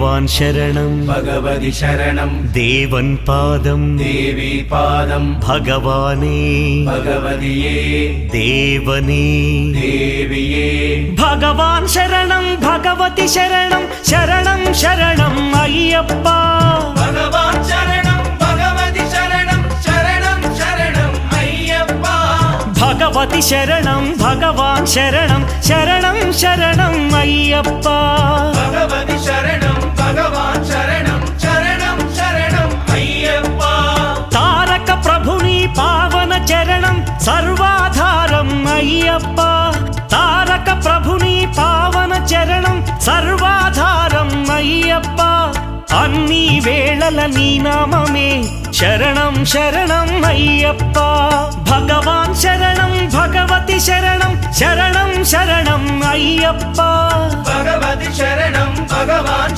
भगवान् शरणं भगवति शरणं देवन् पादं देवी पादं भगवाने भगवतिये देवने देविये भगवान् शरणं भगवति शरणं शरणं शरणं अय्यप्पा भगवान् शरणं भगवति शरणं शरणं शरणं अय्यप्पा भगवति शरणं भगवान् शरणं शरणं शरणं अय्यप्पा भगवति शरणं भगवान् शरणं शरणं शरणं अय्यप्पा तारक प्रभुनि पावन चरणं सर्वाधारं अय्यप्पा तारक प्रभुनि पावन चरणं सर्वाधारं अय्यप्पा अन्नी वेळల నీ నామమే శరణం శరణం అయ్యప్పా భగవాన్ శరణం భగవతి శరణం శరణం శరణం అయ్యప్పా भगवति शरणं भगवान्